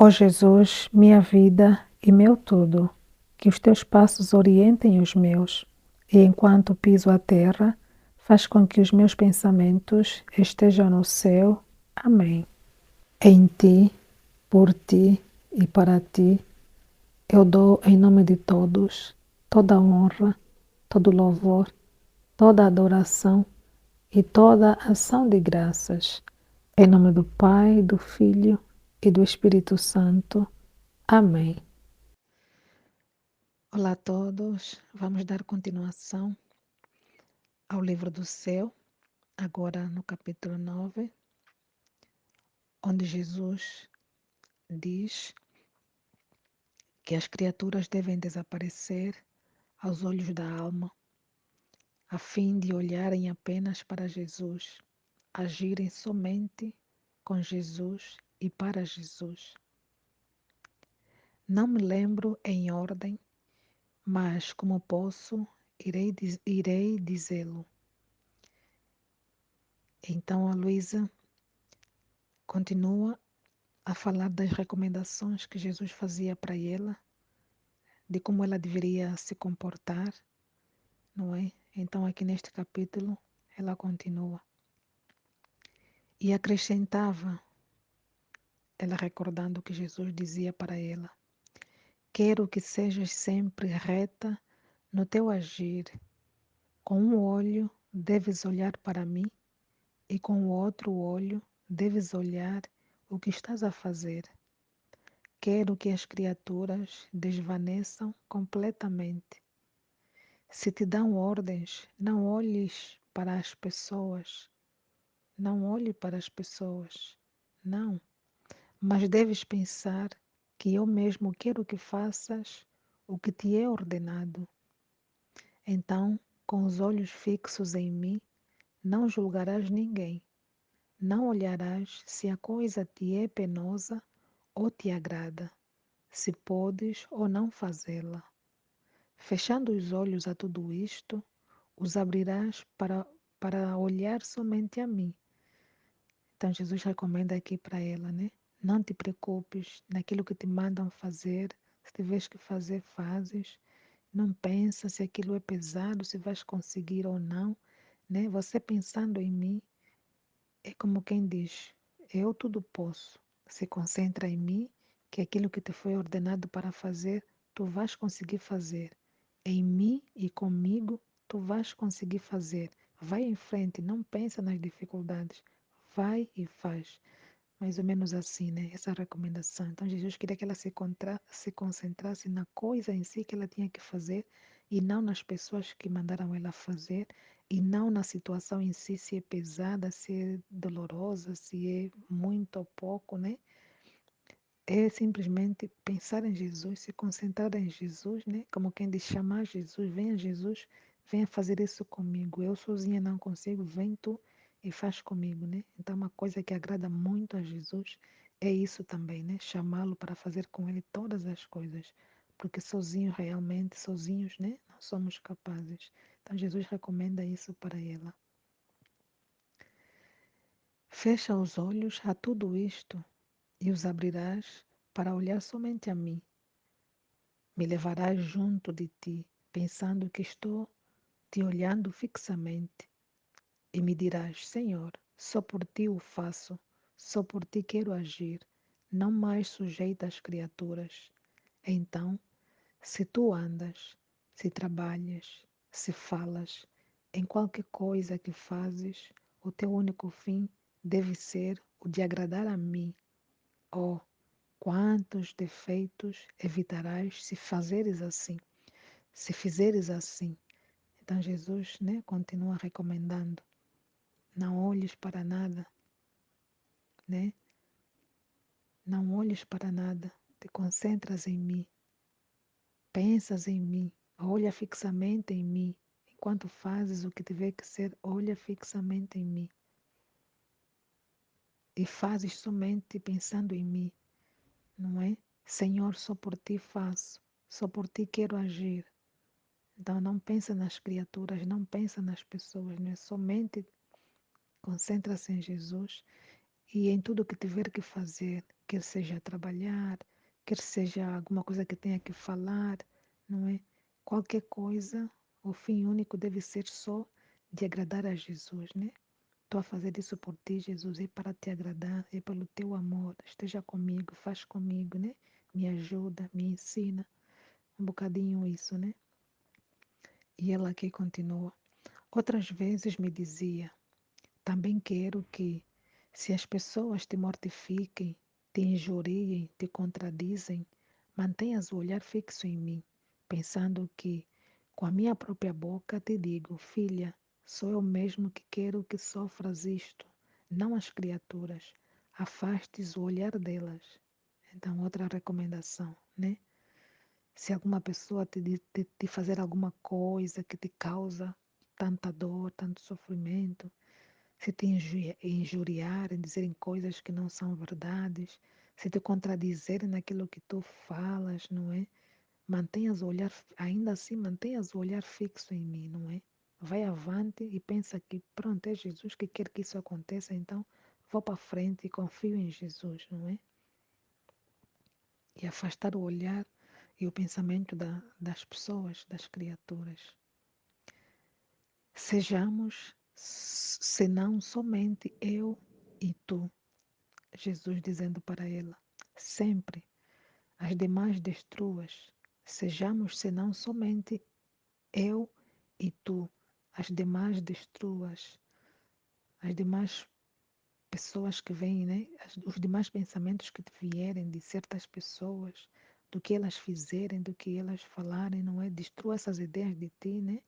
Ó Jesus, minha vida e meu tudo, que os teus passos orientem os meus, e enquanto piso a terra, faz com que os meus pensamentos estejam no céu. Amém. Em ti, por ti e para ti, eu dou em nome de todos toda a honra, todo louvor, toda adoração e toda ação de graças. Em nome do Pai, do Filho e do Espírito Santo. Amém. Olá a todos, vamos dar continuação ao livro do céu, agora no capítulo 9, onde Jesus diz que as criaturas devem desaparecer aos olhos da alma, a fim de olharem apenas para Jesus, agirem somente com Jesus e para Jesus. Não me lembro em ordem, mas como posso, irei dizê-lo. Então a Luísa continua a falar das recomendações que Jesus fazia para ela, de como ela deveria se comportar, não é? Então, aqui neste capítulo, ela continua. E acrescentava, ela recordando o que Jesus dizia para ela: quero que sejas sempre reta no teu agir. Com um olho deves olhar para mim, e com o outro olho deves olhar o que estás a fazer. Quero que as criaturas desvaneçam completamente. Se te dão ordens, não olhes para as pessoas. Não olhe para as pessoas. Não. Mas deves pensar que eu mesmo quero que faças o que te é ordenado. Então, com os olhos fixos em mim, não julgarás ninguém. Não olharás se a coisa te é penosa ou te agrada, se podes ou não fazê-la. Fechando os olhos a tudo isto, os abrirás para olhar somente a mim. Então Jesus recomenda aqui para ela, né? Não te preocupes naquilo que te mandam fazer. Se tiveres que fazer, fazes. Não pensa se aquilo é pesado, se vais conseguir ou não, né? Você pensando em mim é como quem diz: eu tudo posso. Se concentra em mim, que aquilo que te foi ordenado para fazer, tu vais conseguir fazer. Em mim e comigo, tu vais conseguir fazer. Vai em frente, não pensa nas dificuldades. Vai e faz. Mais ou menos assim, né? Essa recomendação. Então, Jesus queria que ela se concentrasse na coisa em si que ela tinha que fazer e não nas pessoas que mandaram ela fazer e não na situação em si, se é pesada, se é dolorosa, se é muito ou pouco, né? É simplesmente pensar em Jesus, se concentrar em Jesus, né? Como quem diz, chamar Jesus, venha fazer isso comigo. Eu sozinha não consigo, vem tu e faz comigo, né? Então, uma coisa que agrada muito a Jesus é isso também, né? Chamá-lo para fazer com ele todas as coisas, porque sozinho, realmente, sozinhos, né? Não somos capazes. Então, Jesus recomenda isso para ela. Fecha os olhos a tudo isto e os abrirás para olhar somente a mim. Me levarás junto de ti, pensando que estou te olhando fixamente, e me dirás: Senhor, só por ti o faço, só por ti quero agir, não mais sujeito às criaturas. Então, se tu andas, se trabalhas, se falas, em qualquer coisa que fazes, o teu único fim deve ser o de agradar a mim. Oh, quantos defeitos evitarás se fazeres assim, se fizeres assim. Então Jesus, né, continua recomendando: não olhes para nada, né? Não olhes para nada, te concentras em mim, pensas em mim, olha fixamente em mim. Enquanto fazes o que tiver que ser, olha fixamente em mim. E fazes somente pensando em mim, não é? Senhor, só por ti faço, só por ti quero agir. Então não pensa nas criaturas, não pensa nas pessoas, né? Somente concentra-se em Jesus e em tudo que tiver que fazer. quer seja trabalhar, quer seja alguma coisa que tenha que falar, não é? Qualquer coisa, o fim único deve ser só de agradar a Jesus, né? Estou a fazer isso por ti, Jesus, é para te agradar, é pelo teu amor. Esteja comigo, faz comigo, né? Me ajuda, me ensina. Um bocadinho isso, né? E ela aqui continua. Outras vezes me dizia: também quero que, se as pessoas te mortifiquem, te injuriem, te contradizem, mantenhas o olhar fixo em mim, pensando que, com a minha própria boca, te digo: filha, sou eu mesmo que quero que sofras isto, não as criaturas. Afastes o olhar delas. Então, outra recomendação, né? Se alguma pessoa te fazer alguma coisa que te causa tanta dor, tanto sofrimento, se te injuriarem, dizerem coisas que não são verdades, se te contradizerem naquilo que tu falas, não é? Mantenhas o olhar, ainda assim, mantenhas o olhar fixo em mim, não é? Vai avante e pensa que, pronto, é Jesus que quer que isso aconteça, então vou para frente e confio em Jesus, não é? E afastar o olhar e o pensamento das pessoas, das criaturas. Sejamos, senão somente eu e tu, Jesus dizendo para ela, sempre as demais destruas, sejamos senão somente eu e tu, as demais destruas, as demais pessoas que vêm, né? Os demais pensamentos que te vierem de certas pessoas, do que elas fizerem, do que elas falarem, não é? Destrua essas ideias de ti, né?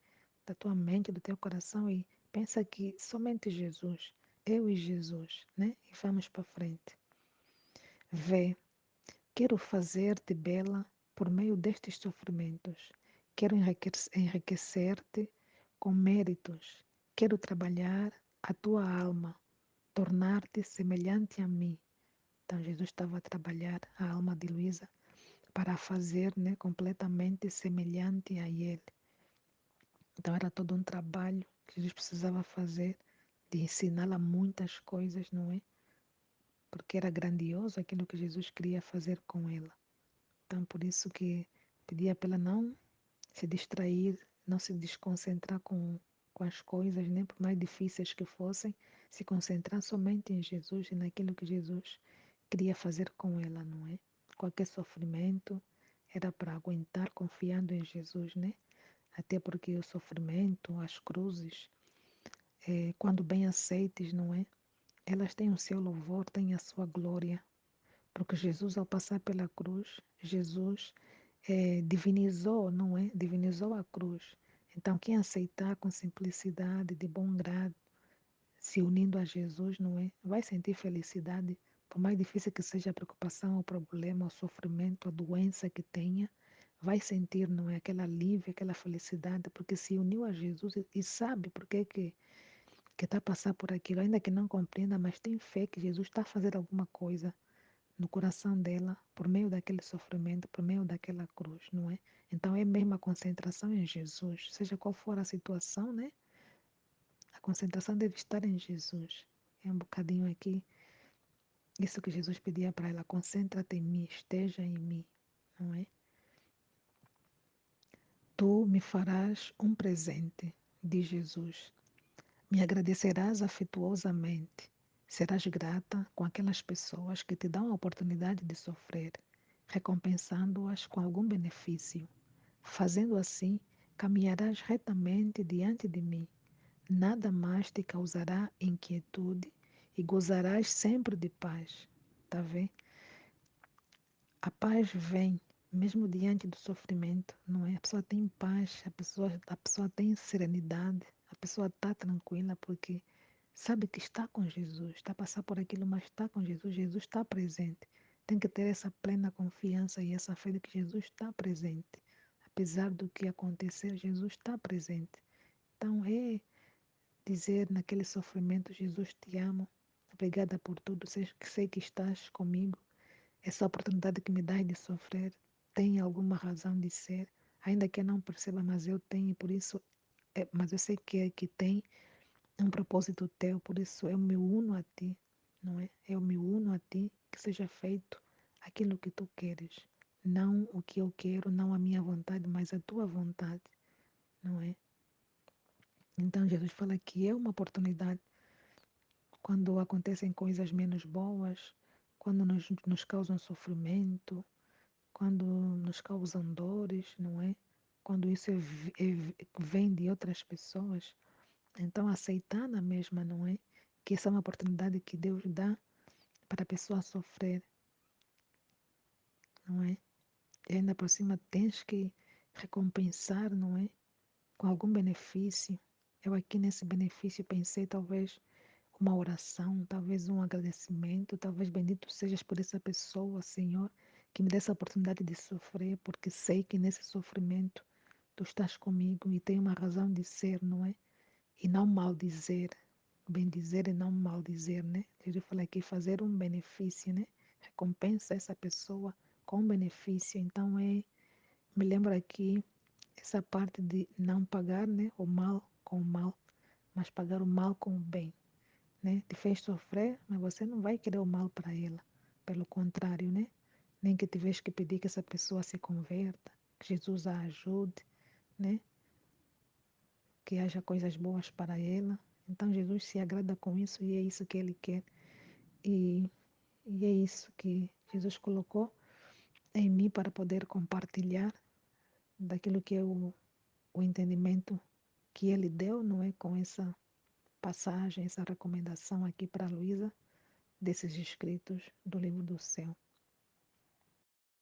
Da tua mente, do teu coração e pensa que somente Jesus, eu e Jesus, né? E vamos para frente. Vê, quero fazer-te bela por meio destes sofrimentos. Quero enriquecer-te com méritos. Quero trabalhar a tua alma, tornar-te semelhante a mim. Então Jesus estava a trabalhar a alma de Luísa para a fazer, né, completamente semelhante a ele. Então era todo um trabalho que Jesus precisava fazer de ensiná-la muitas coisas, não é? Porque era grandioso aquilo que Jesus queria fazer com ela. Então por isso que pedia para ela não se distrair, não se desconcentrar com as coisas, né? Por mais difíceis que fossem, se concentrar somente em Jesus e naquilo que Jesus queria fazer com ela, não é? Qualquer sofrimento era para aguentar confiando em Jesus, né? Até porque o sofrimento, as cruzes, quando bem aceites, não é? Elas têm o seu louvor, têm a sua glória, porque Jesus, ao passar pela cruz, Jesus divinizou, não é? Divinizou a cruz. Então, quem aceitar com simplicidade, de bom grado, se unindo a Jesus, não é? Vai sentir felicidade, por mais difícil que seja a preocupação, o problema, o sofrimento, a doença que tenha, vai sentir, não é? Aquele alívio, aquela felicidade, porque se uniu a Jesus e sabe por que está a passar por aquilo, ainda que não compreenda, mas tem fé que Jesus está a fazer alguma coisa no coração dela por meio daquele sofrimento, por meio daquela cruz, não é? Então é mesmo a concentração em Jesus, seja qual for a situação, né? A concentração deve estar em Jesus. É um bocadinho aqui isso que Jesus pedia para ela: concentra-te em mim, esteja em mim, não é? Tu me farás um presente, diz Jesus. Me agradecerás afetuosamente. Serás grata com aquelas pessoas que te dão a oportunidade de sofrer, recompensando-as com algum benefício. Fazendo assim, caminharás retamente diante de mim. Nada mais te causará inquietude e gozarás sempre de paz. Tá vendo? A paz vem mesmo diante do sofrimento, não é? A pessoa tem paz, a pessoa tem serenidade, a pessoa está tranquila porque sabe que está com Jesus, está a passar por aquilo, mas está com Jesus, Jesus está presente. Tem que ter essa plena confiança e essa fé de que Jesus está presente. Apesar do que acontecer, Jesus está presente. Então é dizer naquele sofrimento: Jesus, te amo, obrigada por tudo, sei que estás comigo. Essa oportunidade que me dás de sofrer tem alguma razão de ser, ainda que eu não perceba, mas eu tenho, e por isso, mas eu sei que tem um propósito teu, por isso eu me uno a ti, não é? Eu me uno a ti, que seja feito aquilo que tu queres. Não o que eu quero, não a minha vontade, mas a tua vontade, não é? Então Jesus fala que é uma oportunidade quando acontecem coisas menos boas, quando nos causam sofrimento, quando nos causam dores, não é? Quando isso vem de outras pessoas, então aceitar na mesma, não é? Que essa é uma oportunidade que Deus dá para a pessoa sofrer, não é? E ainda por cima tens que recompensar, não é? Com algum benefício. Eu aqui nesse benefício pensei talvez uma oração, talvez um agradecimento, talvez bendito sejas por essa pessoa, Senhor, que me dê essa oportunidade de sofrer, porque sei que nesse sofrimento tu estás comigo e tem uma razão de ser, não é? E não maldizer, bem dizer e não maldizer, né? Jesus fala aqui fazer um benefício, né? Recompensa essa pessoa com benefício. Então me lembra aqui essa parte de não pagar, né? O mal com o mal, mas pagar o mal com o bem, né? Te fez sofrer, mas você não vai querer o mal para ela. Pelo contrário, né? Nem que tiveres que pedir que essa pessoa se converta, que Jesus a ajude, né? Que haja coisas boas para ela. Então Jesus se agrada com isso e é isso que ele quer. E, e é isso que Jesus colocou em mim para poder compartilhar daquilo que é o entendimento que ele deu, não é? Com essa passagem, essa recomendação aqui para a Luísa, desses escritos do livro do céu.